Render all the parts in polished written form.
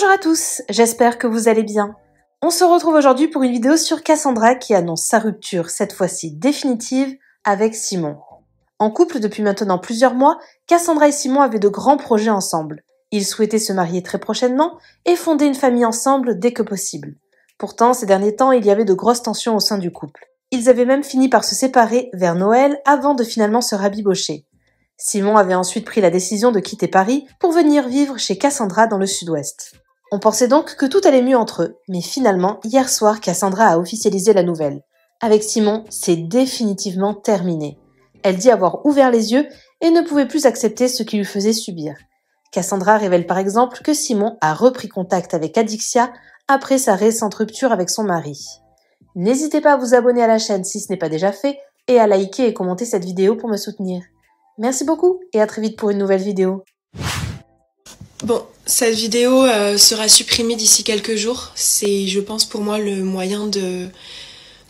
Bonjour à tous, j'espère que vous allez bien. On se retrouve aujourd'hui pour une vidéo sur Cassandra qui annonce sa rupture, cette fois-ci définitive, avec Simon. En couple depuis maintenant plusieurs mois, Cassandra et Simon avaient de grands projets ensemble. Ils souhaitaient se marier très prochainement et fonder une famille ensemble dès que possible. Pourtant, ces derniers temps, il y avait de grosses tensions au sein du couple. Ils avaient même fini par se séparer vers Noël avant de finalement se rabibocher. Simon avait ensuite pris la décision de quitter Paris pour venir vivre chez Cassandra dans le sud-ouest. On pensait donc que tout allait mieux entre eux, mais finalement, hier soir, Cassandra a officialisé la nouvelle. Avec Simon, c'est définitivement terminé. Elle dit avoir ouvert les yeux et ne pouvait plus accepter ce qu'il lui faisait subir. Cassandra révèle par exemple que Simon a repris contact avec Adixia après sa récente rupture avec son mari. N'hésitez pas à vous abonner à la chaîne si ce n'est pas déjà fait et à liker et commenter cette vidéo pour me soutenir. Merci beaucoup et à très vite pour une nouvelle vidéo. Bon, cette vidéo sera supprimée d'ici quelques jours. C'est, je pense, pour moi le moyen de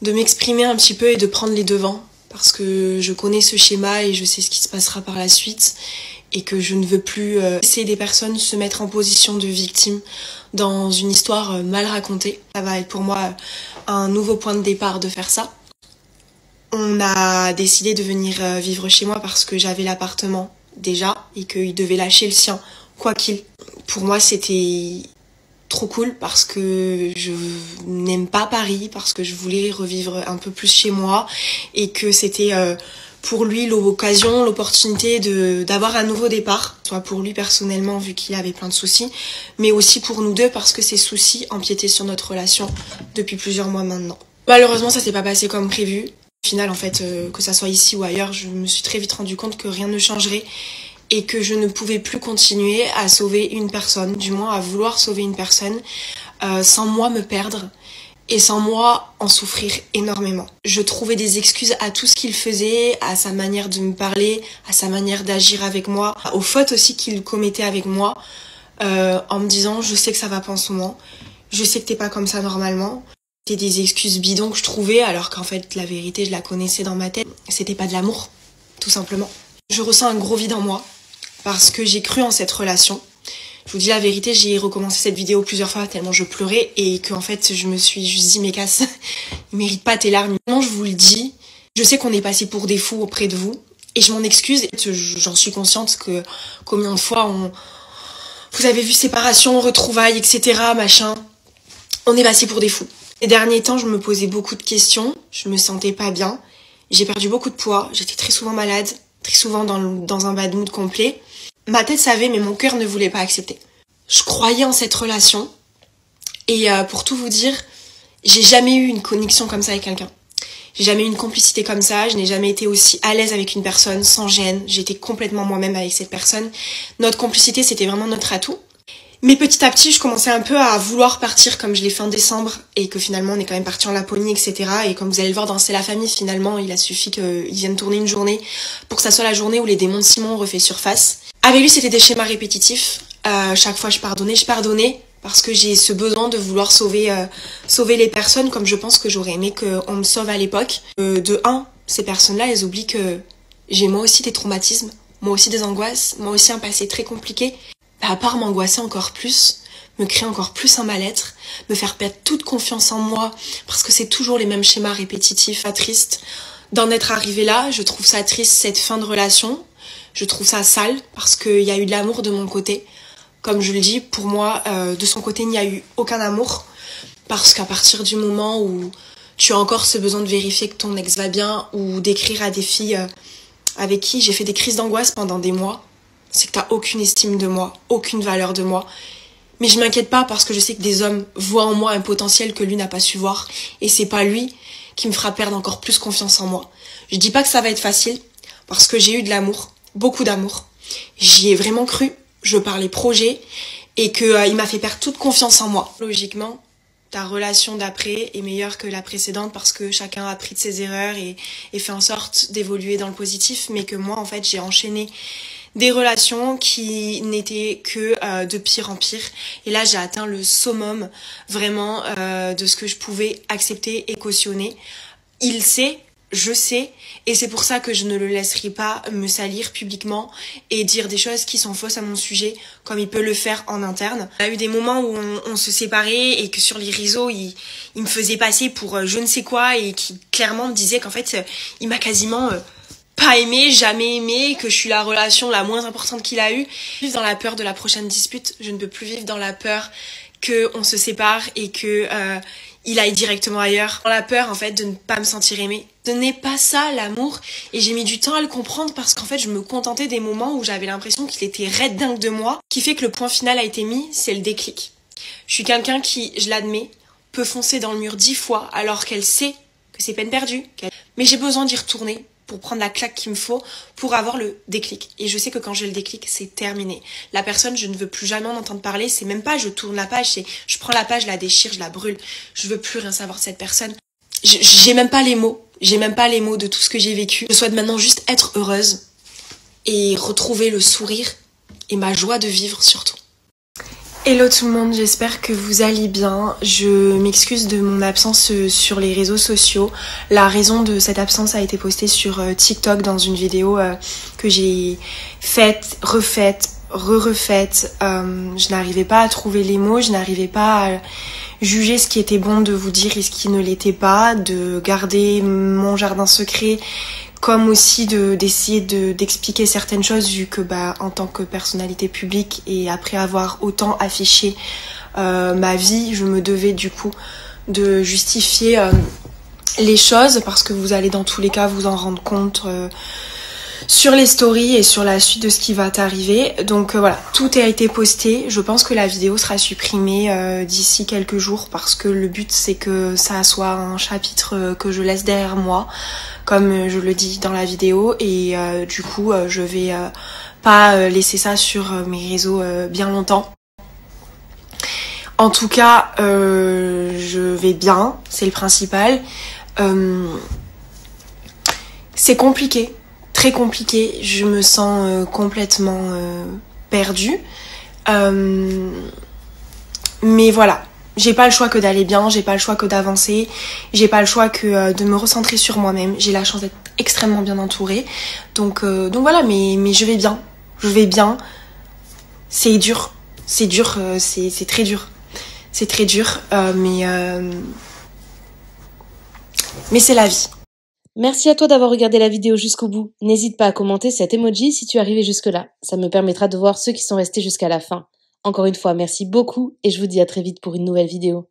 m'exprimer un petit peu et de prendre les devants. Parce que je connais ce schéma et je sais ce qui se passera par la suite. Et que je ne veux plus laisser des personnes se mettre en position de victime dans une histoire mal racontée. Ça va être pour moi un nouveau point de départ de faire ça. On a décidé de venir vivre chez moi parce que j'avais l'appartement déjà et qu'il devait lâcher le sien. Quoi qu'il. Pour moi, c'était trop cool parce que je n'aime pas Paris, parce que je voulais revivre un peu plus chez moi et que c'était pour lui l'occasion, l'opportunité d'avoir un nouveau départ, soit pour lui personnellement vu qu'il avait plein de soucis, mais aussi pour nous deux parce que ces soucis empiétaient sur notre relation depuis plusieurs mois maintenant. Malheureusement, ça s'est pas passé comme prévu. Au final, en fait, que ça soit ici ou ailleurs, je me suis très vite rendu compte que rien ne changerait. Et que je ne pouvais plus continuer à sauver une personne, du moins à vouloir sauver une personne, sans moi me perdre et sans moi en souffrir énormément. Je trouvais des excuses à tout ce qu'il faisait, à sa manière de me parler, à sa manière d'agir avec moi, aux fautes aussi qu'il commettait avec moi, en me disant je sais que ça va pas en ce moment, je sais que t'es pas comme ça normalement. C'était des excuses bidons que je trouvais, alors qu'en fait la vérité je la connaissais dans ma tête, c'était pas de l'amour, tout simplement. Je ressens un gros vide en moi. Parce que j'ai cru en cette relation. Je vous dis la vérité, j'ai recommencé cette vidéo plusieurs fois tellement je pleurais et que en fait je me suis juste dit mais Cass, il mérite pas tes larmes. Non, je vous le dis, je sais qu'on est passé pour des fous auprès de vous et je m'en excuse. J'en suis consciente que combien de fois vous avez vu séparation, retrouvailles, etc. machin. On est passé pour des fous. Ces derniers temps, je me posais beaucoup de questions, je me sentais pas bien, j'ai perdu beaucoup de poids, j'étais très souvent malade, très souvent dans un bad mood complet. Ma tête savait, mais mon cœur ne voulait pas accepter. Je croyais en cette relation. Et pour tout vous dire, j'ai jamais eu une connexion comme ça avec quelqu'un. J'ai jamais eu une complicité comme ça. Je n'ai jamais été aussi à l'aise avec une personne, sans gêne. J'étais complètement moi-même avec cette personne. Notre complicité, c'était vraiment notre atout. Mais petit à petit, je commençais un peu à vouloir partir comme je l'ai fait en décembre et que finalement on est quand même parti en Laponie, etc. Et comme vous allez le voir dans C'est la famille, finalement, il a suffi qu'ils viennent tourner une journée pour que ça soit la journée où les démons de Simon ont refait surface. Avec lui, c'était des schémas répétitifs. Chaque fois, je pardonnais parce que j'ai ce besoin de vouloir sauver les personnes comme je pense que j'aurais aimé qu'on me sauve à l'époque. Ces personnes-là, elles oublient que j'ai moi aussi des traumatismes, moi aussi des angoisses, moi aussi un passé très compliqué. À part m'angoisser encore plus, me créer encore plus un mal-être, me faire perdre toute confiance en moi, parce que c'est toujours les mêmes schémas répétitifs, triste. D'en être arrivé là, je trouve ça triste, cette fin de relation. Je trouve ça sale, parce qu'il y a eu de l'amour de mon côté. Comme je le dis, pour moi, de son côté, il n'y a eu aucun amour. Parce qu'à partir du moment où tu as encore ce besoin de vérifier que ton ex va bien, ou d'écrire à des filles avec qui j'ai fait des crises d'angoisse pendant des mois, c'est que t'as aucune estime de moi, aucune valeur de moi. Mais je m'inquiète pas parce que je sais que des hommes voient en moi un potentiel que lui n'a pas su voir. Et c'est pas lui qui me fera perdre encore plus confiance en moi. Je dis pas que ça va être facile parce que j'ai eu de l'amour, beaucoup d'amour. J'y ai vraiment cru, je parlais projet et que il m'a fait perdre toute confiance en moi. Logiquement, ta relation d'après est meilleure que la précédente parce que chacun a appris de ses erreurs et fait en sorte d'évoluer dans le positif. Mais que moi, en fait, j'ai enchaîné des relations qui n'étaient que de pire en pire. Et là, j'ai atteint le summum vraiment de ce que je pouvais accepter et cautionner. Il sait je sais, et c'est pour ça que je ne le laisserai pas me salir publiquement et dire des choses qui sont fausses à mon sujet, comme il peut le faire en interne. Il y a eu des moments où on se séparait et que sur les réseaux, il me faisait passer pour je ne sais quoi et qui clairement me disait qu'en fait, il m'a quasiment pas aimé, jamais aimé, que je suis la relation la moins importante qu'il a eue. Vivre dans la peur de la prochaine dispute, je ne peux plus vivre dans la peur qu'on se sépare et que il aille directement ailleurs. Dans la peur en fait de ne pas me sentir aimée. Ce n'est pas ça l'amour, et j'ai mis du temps à le comprendre parce qu'en fait je me contentais des moments où j'avais l'impression qu'il était raide dingue de moi. Ce qui fait que le point final a été mis, c'est le déclic. Je suis quelqu'un qui, je l'admets, peut foncer dans le mur 10 fois alors qu'elle sait que c'est peine perdue. Mais j'ai besoin d'y retourner pour prendre la claque qu'il me faut pour avoir le déclic. Et je sais que quand j'ai le déclic, c'est terminé. La personne, je ne veux plus jamais en entendre parler. C'est même pas je tourne la page, c'est je prends la page, je la déchire, je la brûle. Je veux plus rien savoir de cette personne. J'ai même pas les mots. J'ai même pas les mots de tout ce que j'ai vécu. Je souhaite maintenant juste être heureuse et retrouver le sourire et ma joie de vivre surtout. Hello tout le monde, j'espère que vous allez bien. Je m'excuse de mon absence sur les réseaux sociaux. La raison de cette absence a été postée sur TikTok dans une vidéo que j'ai faite, refaite, refaite. Je n'arrivais pas à trouver les mots, je n'arrivais pas à juger ce qui était bon de vous dire et ce qui ne l'était pas, de garder mon jardin secret, comme aussi d'essayer d'expliquer certaines choses vu que en tant que personnalité publique et après avoir autant affiché ma vie, je me devais du coup de justifier les choses parce que vous allez dans tous les cas vous en rendre compte sur les stories et sur la suite de ce qui va t'arriver. Donc voilà, tout a été posté. Je pense que la vidéo sera supprimée d'ici quelques jours parce que le but c'est que ça soit un chapitre que je laisse derrière moi, comme je le dis dans la vidéo, et du coup je vais pas laisser ça sur mes réseaux bien longtemps. En tout cas, je vais bien, c'est le principal. C'est compliqué, très compliqué, je me sens complètement perdue. Mais voilà, j'ai pas le choix que d'aller bien, j'ai pas le choix que d'avancer, j'ai pas le choix que de me recentrer sur moi-même. J'ai la chance d'être extrêmement bien entourée. Donc voilà, mais je vais bien. C'est dur, c'est très dur. C'est très dur, mais c'est la vie. Merci à toi d'avoir regardé la vidéo jusqu'au bout. N'hésite pas à commenter cet emoji si tu es arrivé jusque-là. Ça me permettra de voir ceux qui sont restés jusqu'à la fin. Encore une fois, merci beaucoup et je vous dis à très vite pour une nouvelle vidéo.